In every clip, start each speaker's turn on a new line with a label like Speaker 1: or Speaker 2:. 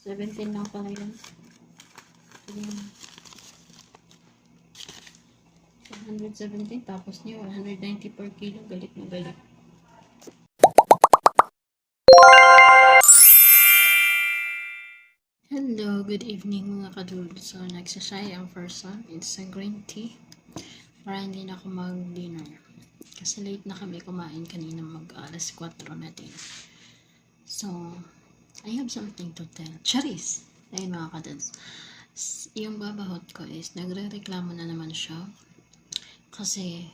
Speaker 1: 17 lang pala yun. 117 tapos niya 190 per kilo. Galit na galit. Hello, good evening mga kadul. So, nagsasay ang person. It's a green tea. Para hindi na ako mag-dinner. Kasi late na kami kumain kanina alas 4 na din. So, I have something to tell. Charis! Ayun mga kaduls. Yung babahot ko is nagre-reklamo na naman siya. Kasi,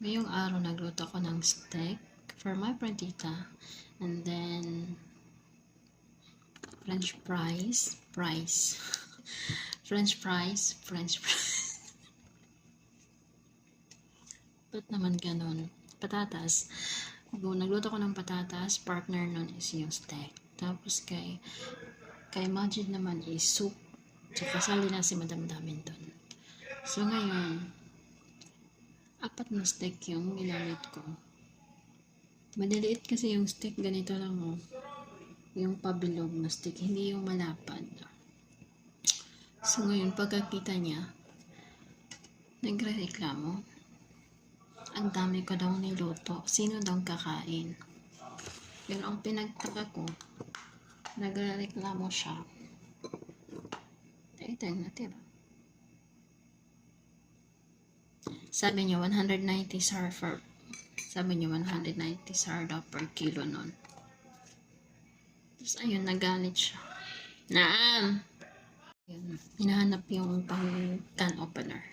Speaker 1: ngayong araw nagluto ako ng steak for my printita. And then, French fries. French fries. Ba't naman ganun? Patatas. Nagluto ko ng patatas. Partner nun is yung steak. Tapos kay Majid naman is soup. So, kasali na si Madam Damin dun. So, ngayon, 4 na steak yung ginamit ko. Madaliit kasi yung steak. Ganito lang, oh. Yung pabilog na steak. Hindi yung malapad. So, ngayon, pagkakita niya, nagre-reklamo. Ang dami ko daw niluto. Sino daw kakain? Pero ang pinagtaka ko, nagre-reklamo siya. Ito yung natira. Sabi niya 190 SAR daw per kilo nun. Tapos ayun, nagalit siya. Naam! Hinahanap yung pang can opener.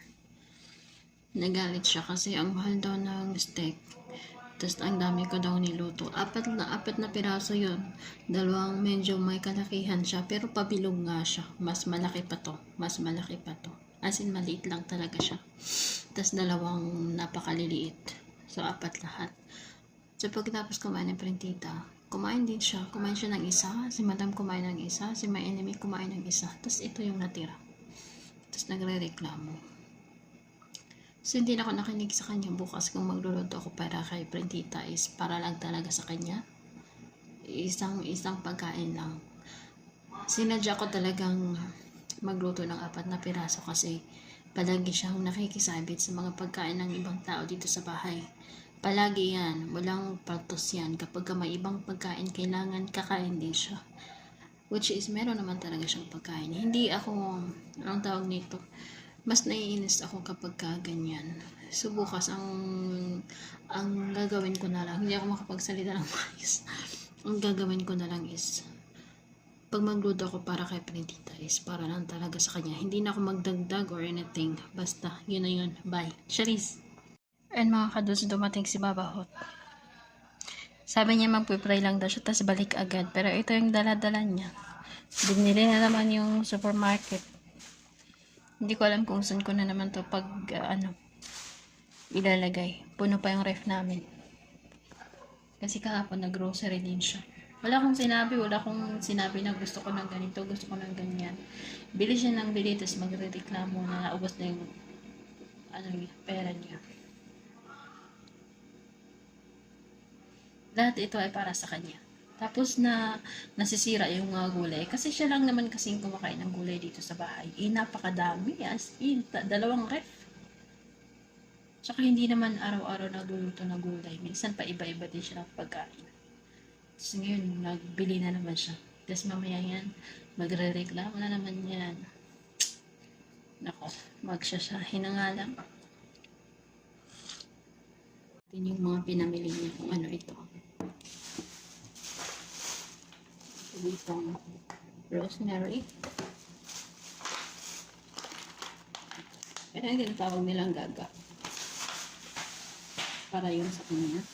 Speaker 1: Nagalit siya kasi ang mahal daw ng steak. Tapos ang dami ko daw niluto. Apat na piraso yun. Dalawang medyo may kalakihan siya. Pero pabilog nga siya. Mas malaki pa to. As in, maliit lang talaga siya. Tapos dalawang napakaliliit. So, 4 lahat. So, pagkatapos kumain ng printita, kumain din siya. Kumain siya ng isa. Si Madam kumain ng isa. Si my enemy kumain ng isa. Tapos ito yung natira. Tapos nagre-reklamo. So, hindi na ako nakinig sa kanya bukas kung magluluto ako para kay printita is para lang talaga sa kanya. Isang pagkain lang. Sinadya ko talagang magluto ng 4 na piraso kasi palagi siyang nakikisabit sa mga pagkain ng ibang tao dito sa bahay. Palagi yan. Walang paltos yan. Kapag may ibang pagkain, kailangan kakain din siya. Which is, meron naman talaga siyang pagkain. Hindi ako, anong tawag nito, mas naiinis ako kapag ganyan. So, bukas, ang gagawin ko na lang, hindi ako makapagsalita ng maayos. Ang gagawin ko na lang is, pag magluto ako para kay Printita is, para lang talaga sa kanya. Hindi na ako magdagdag or anything. Basta, yun na yun. Bye. Charis! And mga kaduls, dumating si Babahot. Sabi niya magpipray lang daw siya, tapos balik agad. Pero ito yung dala-dala niya. Binili na naman yung supermarket. Hindi ko alam kung saan ko na naman to pag ilalagay. Puno pa yung ref namin. Kasi kahapon nag-grocery din siya. Wala akong sinabi na gusto ko ng ganito, gusto ko ng ganyan. Bili siya ng bili, tapos magre-reklamo na naubos na yung pera niya. Lahat ito ay para sa kanya. Tapos nasisira yung gulay. Kasi siya lang naman kasing kumakain ng gulay dito sa bahay. Napakadami. As in, 2 ref. Tsaka hindi naman araw-araw nagluluto ng gulay. Minsan pa iba-iba din siya ng pagkain. Tapos ngayon, nagbili na naman siya. Tapos mamaya yan, magre-reklamo na naman yan. Nako, magsyasahin na nga lang. Ito yung mga pinamili niya kung ano ito. Itong rosemary. Pero yung tinatawag nilang gaga. Para yun sa kanya.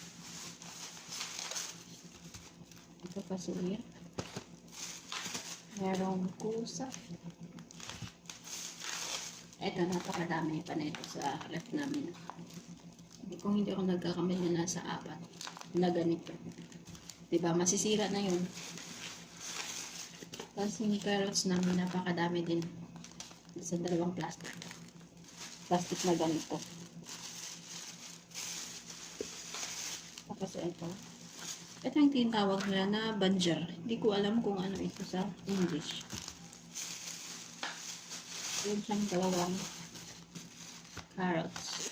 Speaker 1: Ito pasuya. Merong kusa. Ito, napakadami pa na ito sa ref namin. Kung hindi ako nagkakamali na nasa 4 na ganito. Diba? Masisira na yun. Tapos yung carrots namin, napakadami din. Sa 2 plastic. Plastic na ganito. Tapos ito. Ito yung tinatawag nila na banjer. Hindi ko alam kung ano ito sa English. Yun siyang dalawang carrots.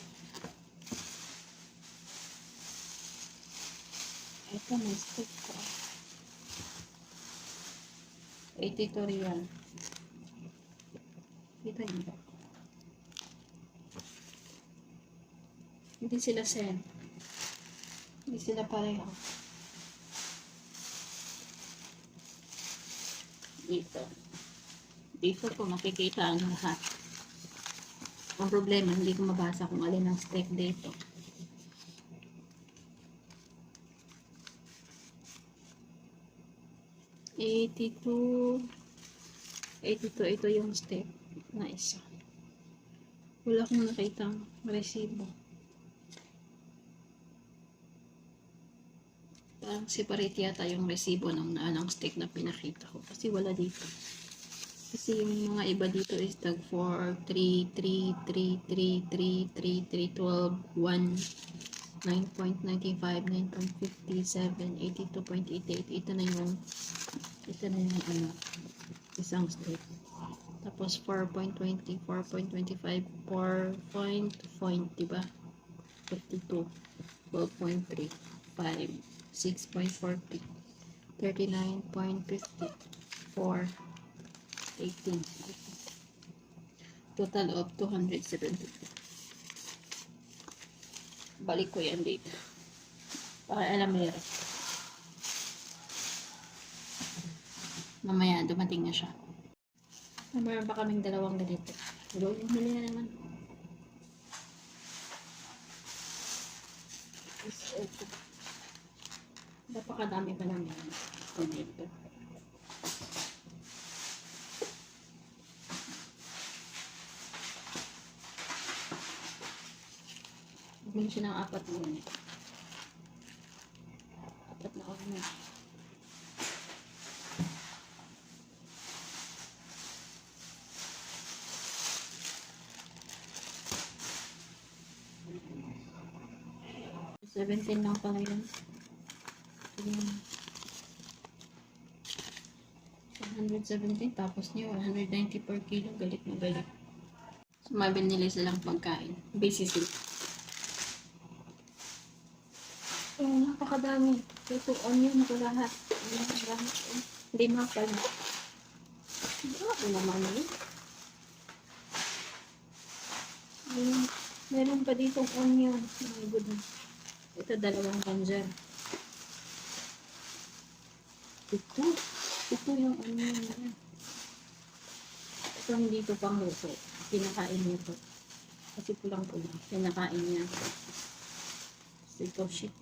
Speaker 1: Ito may stick ko. 82 real. Kita niyo. Hindi sila same. Hindi sila pareho. Dito. Dito ko makikita ang lahat. Ang problema, hindi ko mabasa kung alin ang steak dito. $82. Ito yung steak na isa. Wala akong nakitang resibo. Parang separate yata yung resibo ng steak na pinakita ko. Kasi wala dito. Kasi yung mga iba dito is tag 4, 3, 3, 3, 3, 3, 3, 3, 12, 1, 9.95, 9.57, 82.88. Ito na yung isang steak. Tapos 4.20, 4.25, 4 diba? 52, 12.3, 5, 6.40, 39.50, 4, 18. Total of 270. Balik ko yan dito. Para alam mo yun. Mamaya, dumating na siya. Mayroon pa kaming dalawang ganito. Huli na naman. Ito. Napakadami pa namin. Tomato. Bumili siya ng 4 muna. 4 na ako na. $17 lang pala yun. 117 tapos niyo 190 per kilo. Galit na galit. So, may binili silang pagkain. BCC. Napakadami. Ito, onion ko lahat. Hindi mapal. Grabe naman yun. Meron pa dito onion. My goodness. Ito, dalawang banjer. Ito yung onion na. Ito hindi ito pang luto. Pinakain niya ito. Kasi pulang-pulang. Pinakain niya. Ito, ship.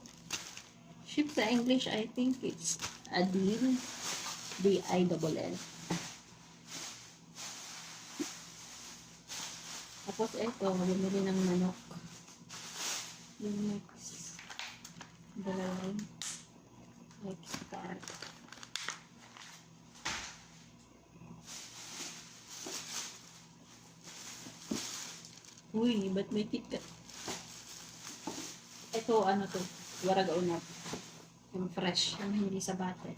Speaker 1: Ship sa English, I think it's Adil. D-I-L-L. Tapos ito, bumili ng manok. Yung mix. Dalawang. Like star. Uy, ba't may tikat? Ito, ano to? Waraga unap. Yung fresh. Yung hindi sa bate.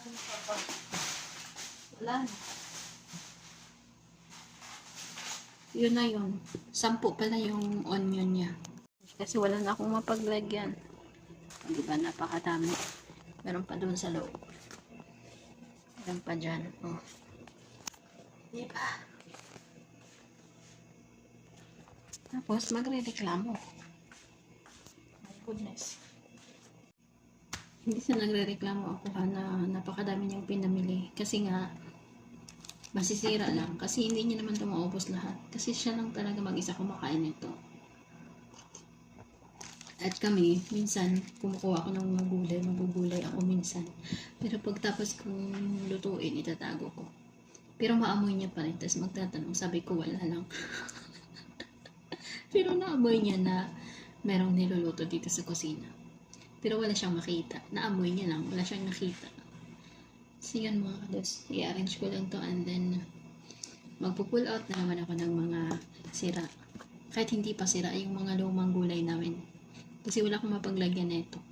Speaker 1: Ano pa ba? Wala na. Yun na yun. 10 pala yung onion niya. Kasi wala na akong mapaglagyan. Diba, napakadami. Meron pa doon sa loob. Meron pa dyan. Oh. Diba? Tapos, magre-reklamo. My goodness. Hindi siya nagre-reklamo ako na napakadami niyang pinamili. Kasi nga, masisira lang. Kasi hindi niya naman ito maubos lahat. Kasi siya lang talaga mag-isa kumakain nito. At kami, minsan, kumukuha ako ng mga gulay, magugulay ako minsan. Pero pagtapos kong lutuin, itatago ko. Pero maamoy niya pa rin. Tapos magtatanong, sabi ko wala lang. Pero naamoy niya na merong niluluto dito sa kusina. Pero wala siyang makita. Naamoy niya lang, wala siyang nakita. So yun mga kados, i-arrange ko lang to and then magpo-pull out na naman ako ng mga sira. Kahit hindi pa sira yung mga lumang gulay namin. Kasi wala akong mapaglagyan nito.